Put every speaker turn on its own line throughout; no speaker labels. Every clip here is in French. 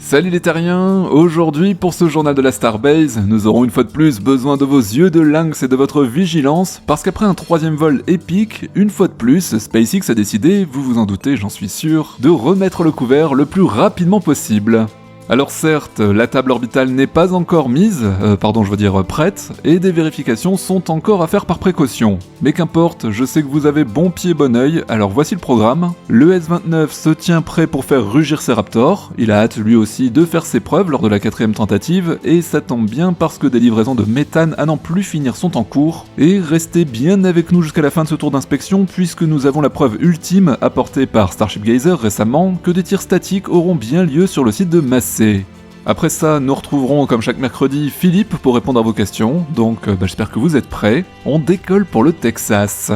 Salut les terriens, aujourd'hui pour ce journal de la Starbase, nous aurons une fois de plus besoin de vos yeux de lynx et de votre vigilance, parce qu'après un troisième vol épique, une fois de plus, SpaceX a décidé, vous vous en doutez j'en suis sûr, de remettre le couvert le plus rapidement possible. Alors certes, la table orbitale n'est pas encore prête, et des vérifications sont encore à faire par précaution. Mais qu'importe, je sais que vous avez bon pied bon oeil, alors voici le programme. Le S-29 se tient prêt pour faire rugir ses Raptors, il a hâte lui aussi de faire ses preuves lors de la 4ème tentative, et ça tombe bien parce que des livraisons de méthane à n'en plus finir sont en cours. Et restez bien avec nous jusqu'à la fin de ce tour d'inspection, puisque nous avons la preuve ultime apportée par Starship Gazer récemment, que des tirs statiques auront bien lieu sur le site de Massey. Après ça, nous retrouverons comme chaque mercredi Philippe pour répondre à vos questions, donc j'espère que vous êtes prêts. On décolle pour le Texas.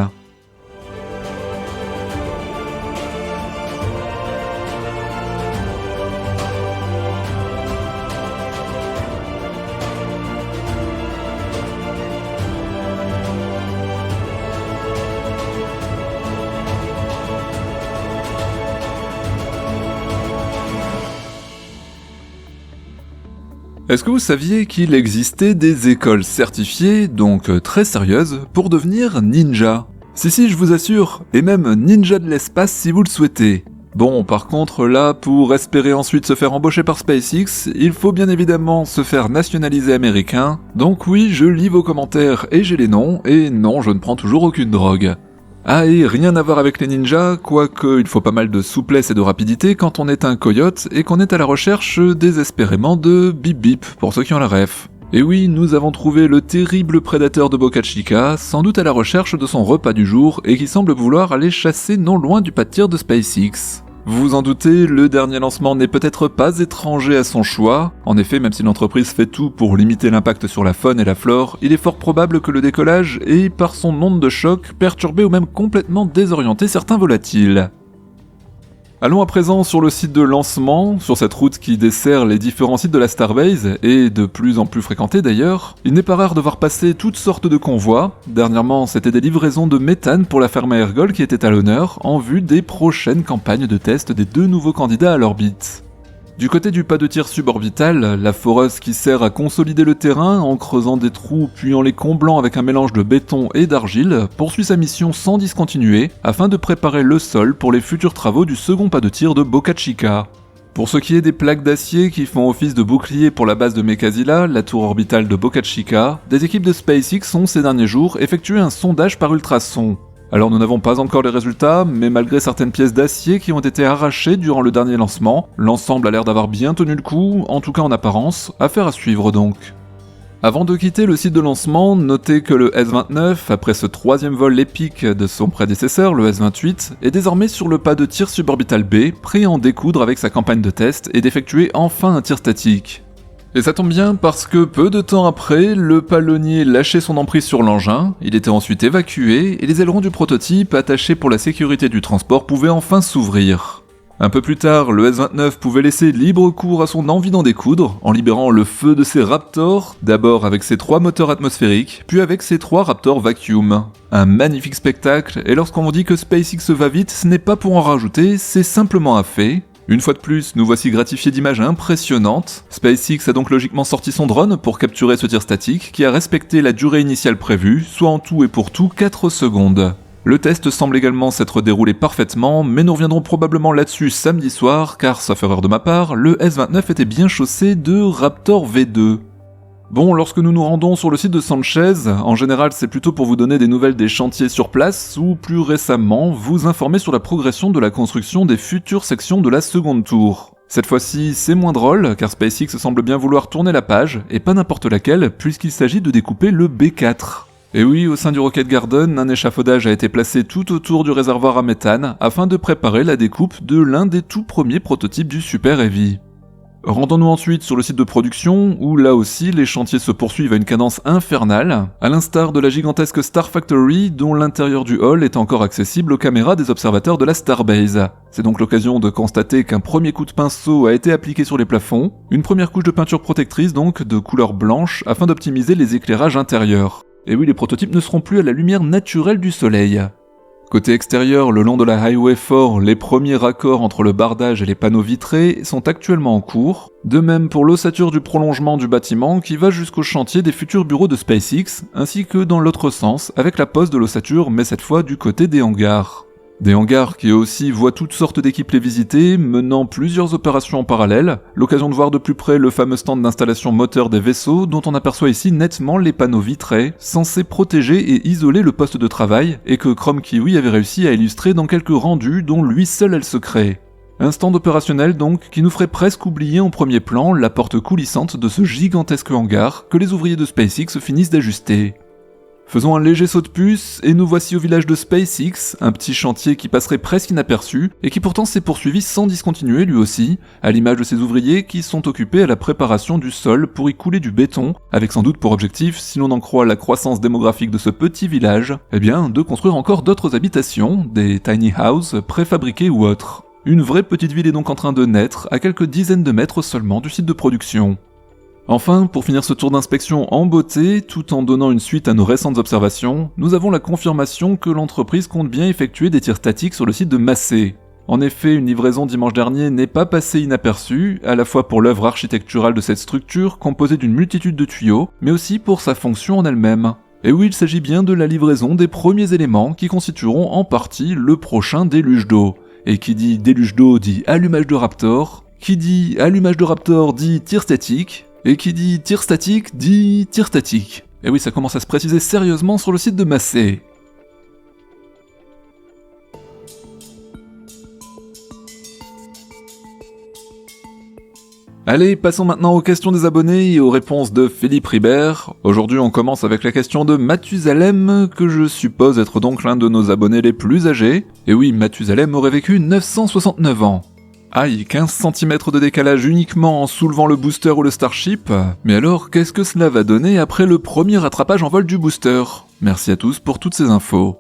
Est-ce que vous saviez qu'il existait des écoles certifiées, donc très sérieuses, pour devenir ninja? Si, je vous assure, et même ninja de l'espace si vous le souhaitez. Bon, par contre, là, pour espérer ensuite se faire embaucher par SpaceX, il faut bien évidemment se faire nationaliser américain, donc oui, je lis vos commentaires et j'ai les noms, et non, je ne prends toujours aucune drogue. Ah, et rien à voir avec les ninjas, quoique il faut pas mal de souplesse et de rapidité quand on est un coyote et qu'on est à la recherche désespérément de Bip Bip, pour ceux qui ont la ref. Et oui, nous avons trouvé le terrible prédateur de Boca Chica, sans doute à la recherche de son repas du jour, et qui semble vouloir aller chasser non loin du pas de tir de SpaceX. Vous vous en doutez, le dernier lancement n'est peut-être pas étranger à son choix. En effet, même si l'entreprise fait tout pour limiter l'impact sur la faune et la flore, il est fort probable que le décollage ait, par son onde de choc, perturbé ou même complètement désorienté certains volatiles. Allons à présent sur le site de lancement, sur cette route qui dessert les différents sites de la Starbase, et de plus en plus fréquentée d'ailleurs. Il n'est pas rare de voir passer toutes sortes de convois. Dernièrement, c'était des livraisons de méthane pour la ferme Ergol qui était à l'honneur, en vue des prochaines campagnes de test des deux nouveaux candidats à l'orbite. Du côté du pas de tir suborbital, la foreuse qui sert à consolider le terrain en creusant des trous puis en les comblant avec un mélange de béton et d'argile, poursuit sa mission sans discontinuer afin de préparer le sol pour les futurs travaux du second pas de tir de Boca Chica. Pour ce qui est des plaques d'acier qui font office de bouclier pour la base de Mekazila, la tour orbitale de Boca Chica, des équipes de SpaceX ont ces derniers jours effectué un sondage par ultrasons. Alors nous n'avons pas encore les résultats, mais malgré certaines pièces d'acier qui ont été arrachées durant le dernier lancement, l'ensemble a l'air d'avoir bien tenu le coup, en tout cas en apparence, affaire à suivre donc. Avant de quitter le site de lancement, notez que le S-29, après ce troisième vol épique de son prédécesseur, le S-28, est désormais sur le pas de tir suborbital B, prêt à en découdre avec sa campagne de test et d'effectuer enfin un tir statique. Et ça tombe bien parce que peu de temps après, le palonnier lâchait son emprise sur l'engin, il était ensuite évacué et les ailerons du prototype, attachés pour la sécurité du transport, pouvaient enfin s'ouvrir. Un peu plus tard, le S-29 pouvait laisser libre cours à son envie d'en découdre, en libérant le feu de ses Raptors, d'abord avec ses 3 moteurs atmosphériques, puis avec ses 3 Raptors Vacuum. Un magnifique spectacle, et lorsqu'on vous dit que SpaceX va vite, ce n'est pas pour en rajouter, c'est simplement un fait. Une fois de plus, nous voici gratifiés d'images impressionnantes. SpaceX a donc logiquement sorti son drone pour capturer ce tir statique qui a respecté la durée initiale prévue, soit en tout et pour tout 4 secondes. Le test semble également s'être déroulé parfaitement, mais nous reviendrons probablement là-dessus samedi soir, car sauf erreur de ma part, le S-29 était bien chaussé de Raptor V2. Bon, lorsque nous nous rendons sur le site de Sanchez, en général c'est plutôt pour vous donner des nouvelles des chantiers sur place, ou plus récemment, vous informer sur la progression de la construction des futures sections de la seconde tour. Cette fois-ci, c'est moins drôle, car SpaceX semble bien vouloir tourner la page, et pas n'importe laquelle, puisqu'il s'agit de découper le B4. Et oui, au sein du Rocket Garden, un échafaudage a été placé tout autour du réservoir à méthane, afin de préparer la découpe de l'un des tout premiers prototypes du Super Heavy. Rendons-nous ensuite sur le site de production, où là aussi les chantiers se poursuivent à une cadence infernale, à l'instar de la gigantesque Star Factory dont l'intérieur du hall est encore accessible aux caméras des observateurs de la Starbase. C'est donc l'occasion de constater qu'un premier coup de pinceau a été appliqué sur les plafonds, une première couche de peinture protectrice donc de couleur blanche afin d'optimiser les éclairages intérieurs. Et oui, les prototypes ne seront plus à la lumière naturelle du soleil. Côté extérieur, le long de la Highway 4, les premiers raccords entre le bardage et les panneaux vitrés sont actuellement en cours, de même pour l'ossature du prolongement du bâtiment qui va jusqu'au chantier des futurs bureaux de SpaceX, ainsi que dans l'autre sens avec la pose de l'ossature mais cette fois du côté des hangars. Des hangars qui aussi voient toutes sortes d'équipes les visiter, menant plusieurs opérations en parallèle, l'occasion de voir de plus près le fameux stand d'installation moteur des vaisseaux dont on aperçoit ici nettement les panneaux vitrés, censés protéger et isoler le poste de travail, et que Chrome Kiwi avait réussi à illustrer dans quelques rendus dont lui seul a le secret. Un stand opérationnel donc qui nous ferait presque oublier en premier plan la porte coulissante de ce gigantesque hangar que les ouvriers de SpaceX finissent d'ajuster. Faisons un léger saut de puce, et nous voici au village de SpaceX, un petit chantier qui passerait presque inaperçu, et qui pourtant s'est poursuivi sans discontinuer lui aussi, à l'image de ces ouvriers qui sont occupés à la préparation du sol pour y couler du béton, avec sans doute pour objectif, si l'on en croit la croissance démographique de ce petit village, eh bien de construire encore d'autres habitations, des tiny houses préfabriquées ou autres. Une vraie petite ville est donc en train de naître, à quelques dizaines de mètres seulement du site de production. Enfin, pour finir ce tour d'inspection en beauté, tout en donnant une suite à nos récentes observations, nous avons la confirmation que l'entreprise compte bien effectuer des tirs statiques sur le site de Massey. En effet, une livraison dimanche dernier n'est pas passée inaperçue, à la fois pour l'œuvre architecturale de cette structure, composée d'une multitude de tuyaux, mais aussi pour sa fonction en elle-même. Et oui, il s'agit bien de la livraison des premiers éléments qui constitueront en partie le prochain déluge d'eau. Et qui dit déluge d'eau dit allumage de Raptor, qui dit allumage de Raptor dit tir statique, et qui dit tir statique dit tir statique. Et oui, ça commence à se préciser sérieusement sur le site de Massey. Allez, passons maintenant aux questions des abonnés et aux réponses de Philippe Ribert. Aujourd'hui, on commence avec la question de Mathusalem, que je suppose être donc l'un de nos abonnés les plus âgés. Et oui, Mathusalem aurait vécu 969 ans. Aïe, 15 cm de décalage uniquement en soulevant le booster ou le Starship. Mais alors, qu'est-ce que cela va donner après le premier attrapage en vol du booster? Merci à tous pour toutes ces infos.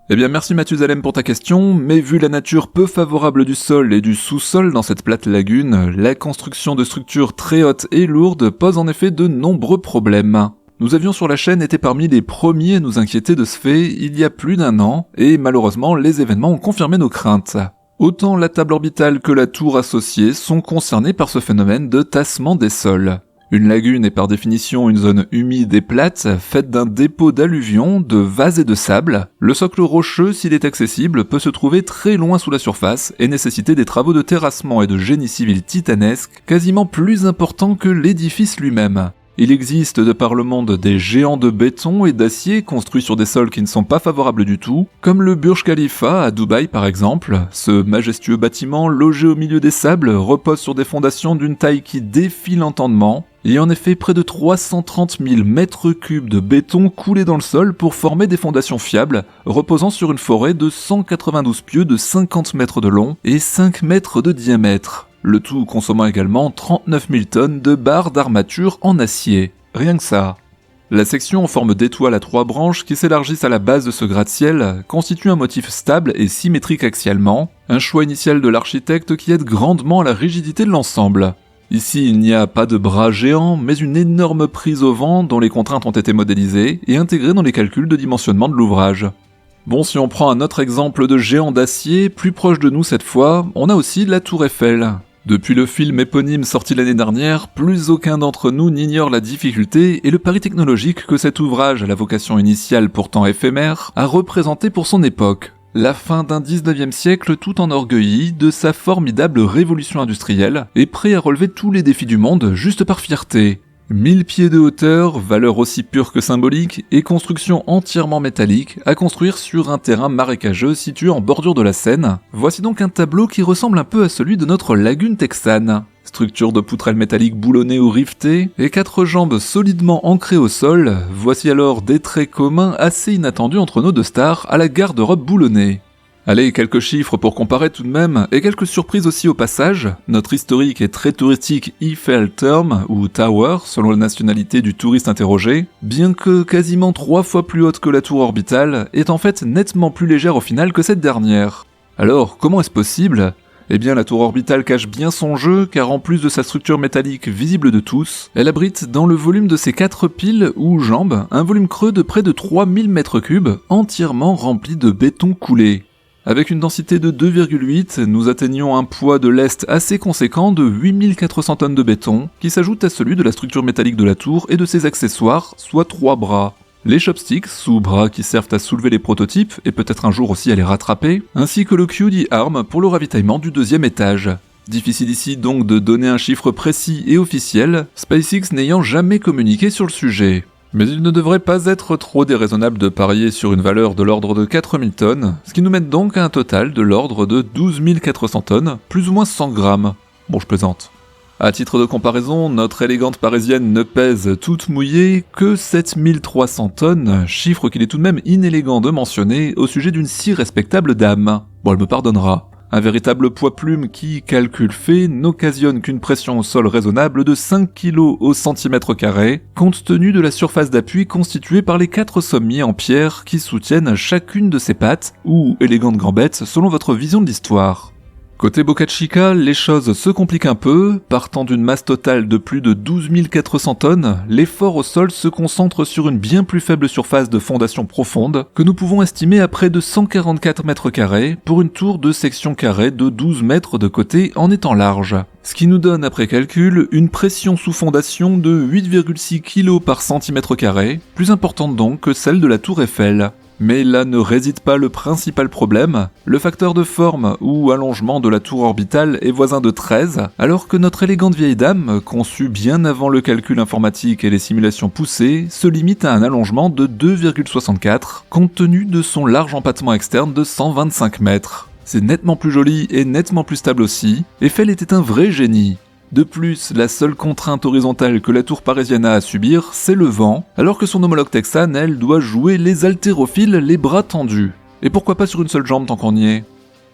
Eh bien merci Mathusalem pour ta question, mais vu la nature peu favorable du sol et du sous-sol dans cette plate lagune, la construction de structures très hautes et lourdes pose en effet de nombreux problèmes. Nous avions sur la chaîne été parmi les premiers à nous inquiéter de ce fait il y a plus d'un an, et malheureusement les événements ont confirmé nos craintes. Autant la table orbitale que la tour associée sont concernés par ce phénomène de tassement des sols. Une lagune est par définition une zone humide et plate, faite d'un dépôt d'alluvions, de vase et de sable. Le socle rocheux, s'il est accessible, peut se trouver très loin sous la surface et nécessiter des travaux de terrassement et de génie civil titanesques, quasiment plus importants que l'édifice lui-même. Il existe de par le monde des géants de béton et d'acier construits sur des sols qui ne sont pas favorables du tout, comme le Burj Khalifa à Dubaï par exemple. Ce majestueux bâtiment logé au milieu des sables repose sur des fondations d'une taille qui défie l'entendement. Il y a en effet près de 330 000 mètres cubes de béton coulés dans le sol pour former des fondations fiables, reposant sur une forêt de 192 pieux de 50 mètres de long et 5 mètres de diamètre. Le tout consommant également 39 000 tonnes de barres d'armature en acier. Rien que ça. La section en forme d'étoile à 3 branches qui s'élargissent à la base de ce gratte-ciel constitue un motif stable et symétrique axialement, un choix initial de l'architecte qui aide grandement à la rigidité de l'ensemble. Ici, il n'y a pas de bras géant, mais une énorme prise au vent dont les contraintes ont été modélisées et intégrées dans les calculs de dimensionnement de l'ouvrage. Bon, si on prend un autre exemple de géant d'acier, plus proche de nous cette fois, on a aussi la Tour Eiffel. Depuis le film éponyme sorti l'année dernière, plus aucun d'entre nous n'ignore la difficulté et le pari technologique que cet ouvrage à la vocation initiale pourtant éphémère a représenté pour son époque. La fin d'un 19e siècle tout enorgueilli de sa formidable révolution industrielle et prêt à relever tous les défis du monde juste par fierté. 1000 pieds de hauteur, valeur aussi pure que symbolique, et construction entièrement métallique à construire sur un terrain marécageux situé en bordure de la Seine. Voici donc un tableau qui ressemble un peu à celui de notre lagune texane. Structure de poutrelles métalliques boulonnées ou rivetées, et 4 jambes solidement ancrées au sol, voici alors des traits communs assez inattendus entre nos deux stars à la garde-robe boulonnée. Allez, quelques chiffres pour comparer tout de même, et quelques surprises aussi au passage. Notre historique et très touristique Eiffel Tower, ou Tower, selon la nationalité du touriste interrogé, bien que quasiment 3 fois plus haute que la tour orbitale, est en fait nettement plus légère au final que cette dernière. Alors, comment est-ce possible ? Eh bien, la tour orbitale cache bien son jeu, car en plus de sa structure métallique visible de tous, elle abrite dans le volume de ses 4 piles ou jambes un volume creux de près de 3000 m3, entièrement rempli de béton coulé. Avec une densité de 2,8, nous atteignons un poids de lest assez conséquent de 8400 tonnes de béton, qui s'ajoute à celui de la structure métallique de la tour et de ses accessoires, soit 3 bras. Les chopsticks, sous bras qui servent à soulever les prototypes et peut-être un jour aussi à les rattraper, ainsi que le QD Arm pour le ravitaillement du 2e étage. Difficile ici donc de donner un chiffre précis et officiel, SpaceX n'ayant jamais communiqué sur le sujet. Mais il ne devrait pas être trop déraisonnable de parier sur une valeur de l'ordre de 4000 tonnes, ce qui nous mène donc à un total de l'ordre de 12 400 tonnes, plus ou moins 100 grammes. Bon, je plaisante. À titre de comparaison, notre élégante parisienne ne pèse toute mouillée que 7300 tonnes, chiffre qu'il est tout de même inélégant de mentionner au sujet d'une si respectable dame. Bon, elle me pardonnera. Un véritable poids-plume qui, calcul fait, n'occasionne qu'une pression au sol raisonnable de 5 kg au centimètre carré, compte tenu de la surface d'appui constituée par les 4 sommiers en pierre qui soutiennent chacune de ses pattes, ou élégantes gambettes selon votre vision de l'histoire. Côté Boca Chica, les choses se compliquent un peu. Partant d'une masse totale de plus de 12 400 tonnes, l'effort au sol se concentre sur une bien plus faible surface de fondation profonde, que nous pouvons estimer à près de 144 mètres carrés, pour une tour de section carrée de 12 mètres de côté en étant large. Ce qui nous donne, après calcul, une pression sous fondation de 8,6 kg par centimètre carré, plus importante donc que celle de la tour Eiffel. Mais là ne réside pas le principal problème, le facteur de forme ou allongement de la tour orbitale est voisin de 13, alors que notre élégante vieille dame, conçue bien avant le calcul informatique et les simulations poussées, se limite à un allongement de 2,64, compte tenu de son large empattement externe de 125 mètres. C'est nettement plus joli et nettement plus stable aussi, Eiffel était un vrai génie. De plus, la seule contrainte horizontale que la tour parisienne a à subir, c'est le vent, alors que son homologue texane, elle, doit jouer les haltérophiles les bras tendus. Et pourquoi pas sur une seule jambe tant qu'on y est ?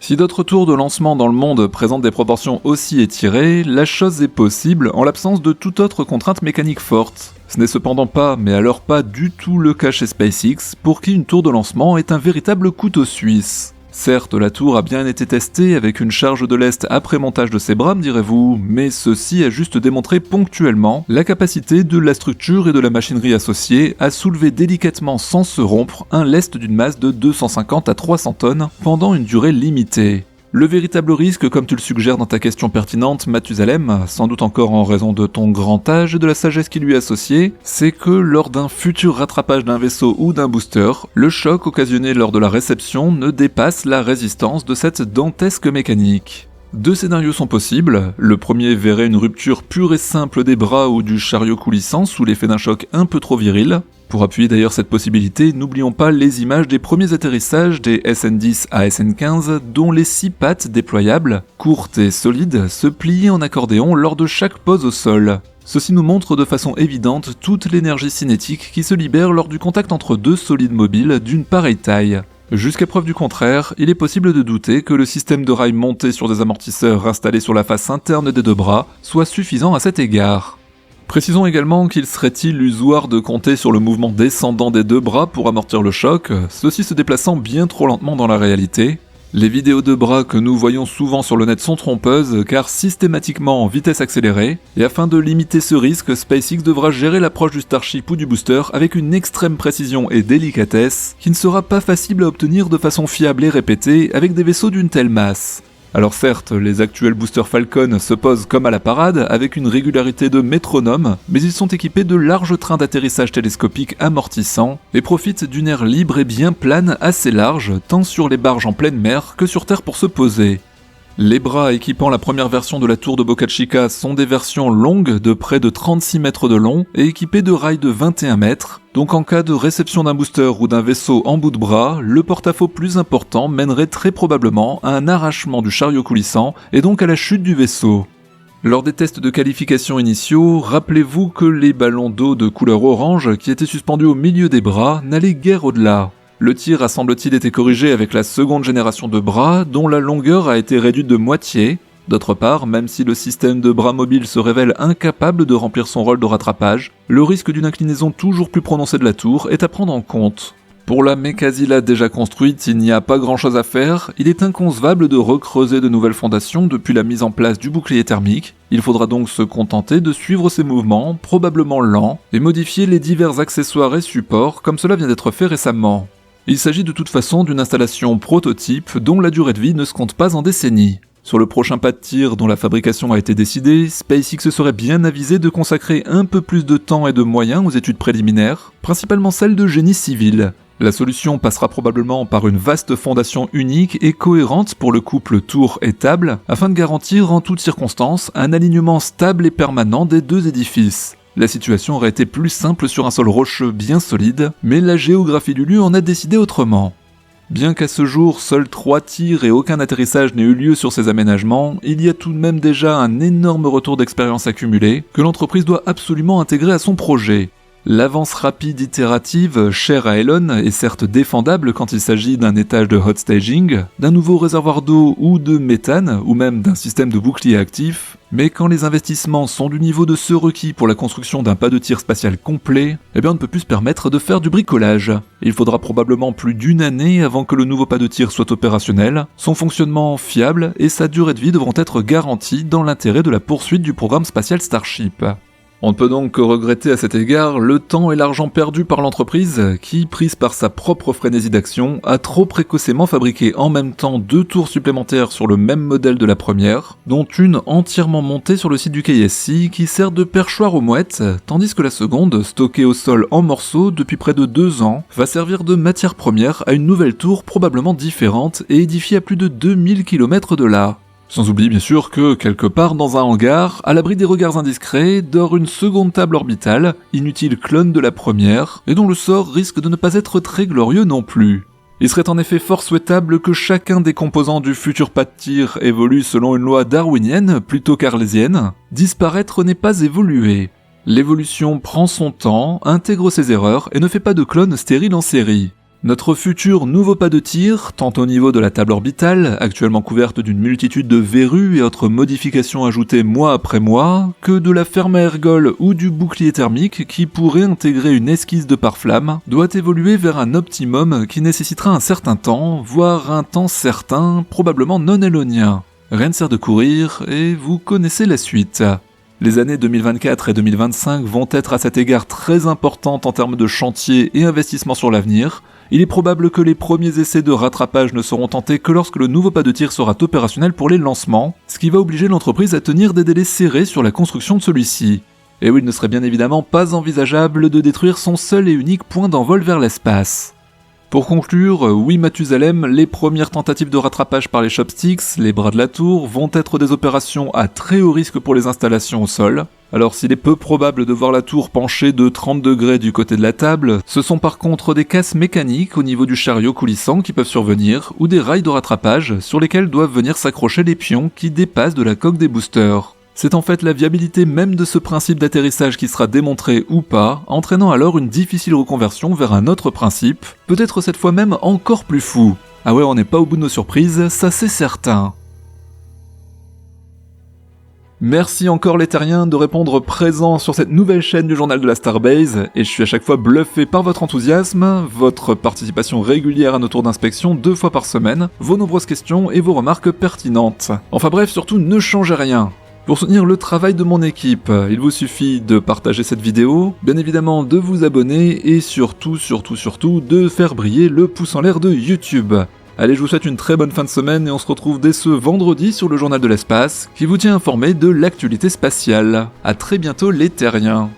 Si d'autres tours de lancement dans le monde présentent des proportions aussi étirées, la chose est possible en l'absence de toute autre contrainte mécanique forte. Ce n'est cependant pas, mais alors pas du tout le cas chez SpaceX, pour qui une tour de lancement est un véritable couteau suisse. Certes, la tour a bien été testée avec une charge de lest après montage de ses bras, me direz-vous, mais ceci a juste démontré ponctuellement la capacité de la structure et de la machinerie associée à soulever délicatement sans se rompre un lest d'une masse de 250 à 300 tonnes pendant une durée limitée. Le véritable risque, comme tu le suggères dans ta question pertinente, Mathusalem, sans doute encore en raison de ton grand âge et de la sagesse qui lui est associée, c'est que lors d'un futur rattrapage d'un vaisseau ou d'un booster, le choc occasionné lors de la réception ne dépasse la résistance de cette dantesque mécanique. 2 scénarios sont possibles, le premier verrait une rupture pure et simple des bras ou du chariot coulissant sous l'effet d'un choc un peu trop viril. Pour appuyer d'ailleurs cette possibilité, n'oublions pas les images des premiers atterrissages des SN10 à SN15 dont les 6 pattes déployables, courtes et solides, se pliaient en accordéon lors de chaque pose au sol. Ceci nous montre de façon évidente toute l'énergie cinétique qui se libère lors du contact entre 2 solides mobiles d'une pareille taille. Jusqu'à preuve du contraire, il est possible de douter que le système de rails monté sur des amortisseurs installés sur la face interne des 2 bras soit suffisant à cet égard. Précisons également qu'il serait illusoire de compter sur le mouvement descendant des 2 bras pour amortir le choc, ceux-ci se déplaçant bien trop lentement dans la réalité. Les vidéos de bras que nous voyons souvent sur le net sont trompeuses car systématiquement en vitesse accélérée, et afin de limiter ce risque, SpaceX devra gérer l'approche du Starship ou du booster avec une extrême précision et délicatesse qui ne sera pas facile à obtenir de façon fiable et répétée avec des vaisseaux d'une telle masse. Alors certes, les actuels boosters Falcon se posent comme à la parade avec une régularité de métronome, mais ils sont équipés de larges trains d'atterrissage télescopiques amortissants et profitent d'une aire libre et bien plane assez large, tant sur les barges en pleine mer que sur Terre pour se poser. Les bras équipant la première version de la tour de Boca Chica sont des versions longues de près de 36 mètres de long et équipées de rails de 21 mètres, donc en cas de réception d'un booster ou d'un vaisseau en bout de bras, le porte-à-faux plus important mènerait très probablement à un arrachement du chariot coulissant et donc à la chute du vaisseau. Lors des tests de qualification initiaux, rappelez-vous que les ballons d'eau de couleur orange qui étaient suspendus au milieu des bras n'allaient guère au-delà. Le tir a semble-t-il été corrigé avec la seconde génération de bras, dont la longueur a été réduite de moitié. D'autre part, même si le système de bras mobile se révèle incapable de remplir son rôle de rattrapage, le risque d'une inclinaison toujours plus prononcée de la tour est à prendre en compte. Pour la Mécasila déjà construite, il n'y a pas grand chose à faire, il est inconcevable de recreuser de nouvelles fondations depuis la mise en place du bouclier thermique, il faudra donc se contenter de suivre ses mouvements, probablement lents, et modifier les divers accessoires et supports comme cela vient d'être fait récemment. Il s'agit de toute façon d'une installation prototype dont la durée de vie ne se compte pas en décennies. Sur le prochain pas de tir dont la fabrication a été décidée, SpaceX serait bien avisé de consacrer un peu plus de temps et de moyens aux études préliminaires, principalement celles de génie civil. La solution passera probablement par une vaste fondation unique et cohérente pour le couple tour et table, afin de garantir en toutes circonstances un alignement stable et permanent des deux édifices. La situation aurait été plus simple sur un sol rocheux bien solide, mais la géographie du lieu en a décidé autrement. Bien qu'à ce jour, seuls 3 tirs et aucun atterrissage n'ait eu lieu sur ces aménagements, il y a tout de même déjà un énorme retour d'expérience accumulé que l'entreprise doit absolument intégrer à son projet. L'avance rapide itérative, chère à Elon, est certes défendable quand il s'agit d'un étage de hot staging, d'un nouveau réservoir d'eau ou de méthane, ou même d'un système de bouclier actif, mais quand les investissements sont du niveau de ceux requis pour la construction d'un pas de tir spatial complet, on ne peut plus se permettre de faire du bricolage. Il faudra probablement plus d'1 année avant que le nouveau pas de tir soit opérationnel, son fonctionnement fiable et sa durée de vie devront être garantis dans l'intérêt de la poursuite du programme spatial Starship. On ne peut donc que regretter à cet égard le temps et l'argent perdus par l'entreprise qui, prise par sa propre frénésie d'action, a trop précocement fabriqué en même temps 2 tours supplémentaires sur le même modèle de la première, dont une entièrement montée sur le site du KSC qui sert de perchoir aux mouettes, tandis que la seconde, stockée au sol en morceaux depuis près de 2 ans, va servir de matière première à une nouvelle tour probablement différente et édifiée à plus de 2000 km de là. Sans oublier bien sûr que, quelque part dans un hangar, à l'abri des regards indiscrets, dort une seconde table orbitale, inutile clone de la première, et dont le sort risque de ne pas être très glorieux non plus. Il serait en effet fort souhaitable que chacun des composants du futur pas de tir évolue selon une loi darwinienne plutôt qu'arlésienne. Disparaître n'est pas évoluer. L'évolution prend son temps, intègre ses erreurs et ne fait pas de clone stérile en série. Notre futur nouveau pas de tir, tant au niveau de la table orbitale, actuellement couverte d'une multitude de verrues et autres modifications ajoutées mois après mois, que de la ferme à ergol ou du bouclier thermique qui pourrait intégrer une esquisse de pare-flamme, doit évoluer vers un optimum qui nécessitera un certain temps, voire un temps certain, probablement non élonien. Rien ne sert de courir, et vous connaissez la suite. Les années 2024 et 2025 vont être à cet égard très importantes en termes de chantier et investissement sur l'avenir. Il est probable que les premiers essais de rattrapage ne seront tentés que lorsque le nouveau pas de tir sera opérationnel pour les lancements, ce qui va obliger l'entreprise à tenir des délais serrés sur la construction de celui-ci. Et oui, il ne serait bien évidemment pas envisageable de détruire son seul et unique point d'envol vers l'espace. Pour conclure, oui Mathusalem, les premières tentatives de rattrapage par les chopsticks, les bras de la tour, vont être des opérations à très haut risque pour les installations au sol. Alors s'il est peu probable de voir la tour pencher de 30 degrés du côté de la table, ce sont par contre des casses mécaniques au niveau du chariot coulissant qui peuvent survenir, ou des rails de rattrapage sur lesquels doivent venir s'accrocher les pions qui dépassent de la coque des boosters. C'est en fait la viabilité même de ce principe d'atterrissage qui sera démontré ou pas, entraînant alors une difficile reconversion vers un autre principe, peut-être cette fois même encore plus fou. Ah ouais, on n'est pas au bout de nos surprises, ça c'est certain. Merci encore les terriens de répondre présent sur cette nouvelle chaîne du journal de la Starbase, et je suis à chaque fois bluffé par votre enthousiasme, votre participation régulière à nos tours d'inspection 2 fois par semaine, vos nombreuses questions et vos remarques pertinentes. Enfin bref, surtout ne changez rien. Pour soutenir le travail de mon équipe, il vous suffit de partager cette vidéo, bien évidemment de vous abonner et surtout de faire briller le pouce en l'air de YouTube. Allez, je vous souhaite une très bonne fin de semaine et on se retrouve dès ce vendredi sur le journal de l'espace qui vous tient informé de l'actualité spatiale. A très bientôt les terriens.